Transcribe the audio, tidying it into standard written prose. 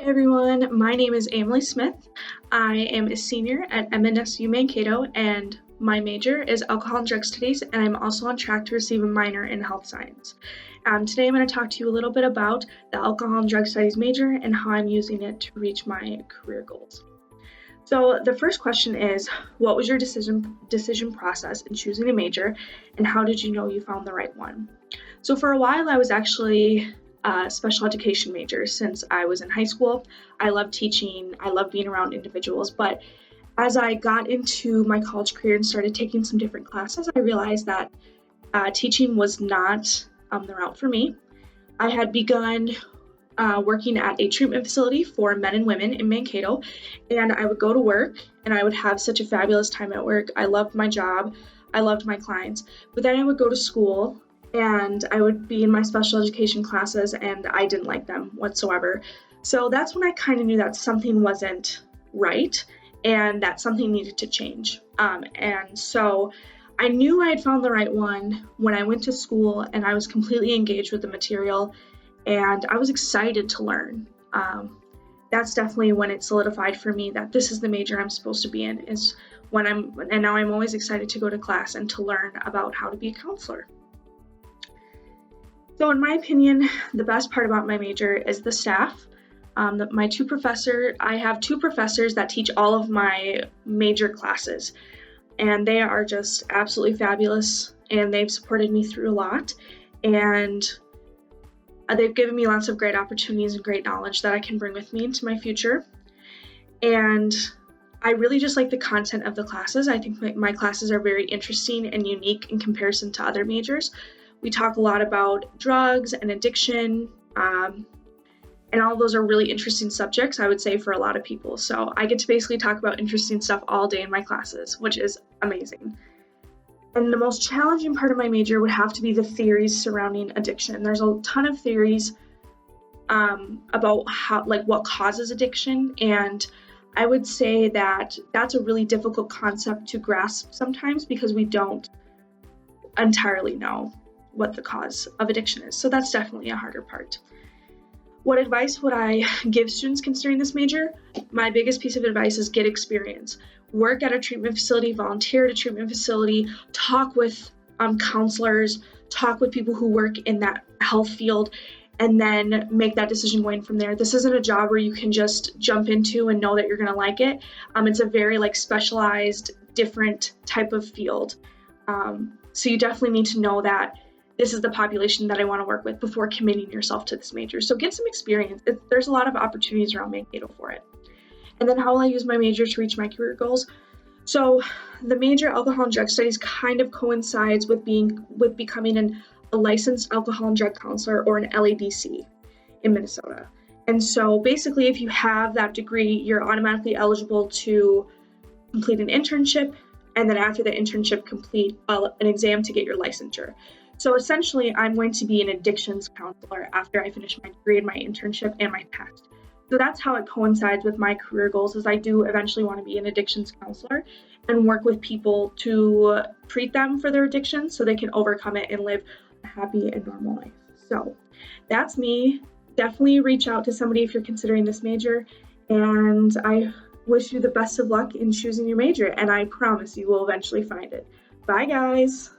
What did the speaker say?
everyone, my name is Emily Smith. I am a senior at MNSU Mankato and my major is alcohol and drug studies, and I'm also on track to receive a minor in health science. Today I'm going to talk to you a little bit about the alcohol and drug studies major and how I'm using it to reach my career goals. So the first question is, what was your decision process in choosing a major, and how did you know you found the right one? So for a while I was actually a special education major since I was in high school. I love teaching, I love being around individuals, but as I got into my college career and started taking some different classes, I realized that teaching was not the route for me. I had begun working at a treatment facility for men and women in Mankato, and I would go to work and I would have such a fabulous time at work. I loved my job, I loved my clients, but then I would go to school and I would be in my special education classes and I didn't like them whatsoever. So that's when I kind of knew that something wasn't right and that something needed to change. And so I knew I had found the right one when I went to school and I was completely engaged with the material and I was excited to learn. That's definitely when it solidified for me that this is the major I'm supposed to be in, is and now I'm always excited to go to class and to learn about how to be a counselor. So in my opinion, the best part about my major is the staff. I have two professors that teach all of my major classes, and they are just absolutely fabulous, and they've supported me through a lot, and they've given me lots of great opportunities and great knowledge that I can bring with me into my future. And I really just like the content of the classes. I think my classes are very interesting and unique in comparison to other majors. We talk a lot about drugs and addiction, and all of those are really interesting subjects, I would say, for a lot of people. So I get to basically talk about interesting stuff all day in my classes, which is amazing. And the most challenging part of my major would have to be the theories surrounding addiction. There's a ton of theories about what causes addiction, and I would say that that's a really difficult concept to grasp sometimes because we don't entirely know what the cause of addiction is. So that's definitely a harder part. What advice would I give students considering this major? My biggest piece of advice is get experience. Work at a treatment facility, volunteer at a treatment facility, talk with counselors, talk with people who work in that health field, and then make that decision going from there. This isn't a job where you can just jump into and know that you're gonna like it. It's a very specialized, different type of field. So you definitely need to know that this is the population that I want to work with before committing yourself to this major. So get some experience. There's a lot of opportunities around Mankato for it. And then how will I use my major to reach my career goals? So the major alcohol and drug studies kind of coincides with becoming a licensed alcohol and drug counselor, or an LADC in Minnesota. And so basically, if you have that degree, you're automatically eligible to complete an internship, and then after the internship, complete an exam to get your licensure. So essentially, I'm going to be an addictions counselor after I finish my degree and my internship and my test. So that's how it coincides with my career goals, is I do eventually want to be an addictions counselor and work with people to treat them for their addiction so they can overcome it and live a happy and normal life. So that's me. Definitely reach out to somebody if you're considering this major, and I wish you the best of luck in choosing your major, and I promise you will eventually find it. Bye, guys.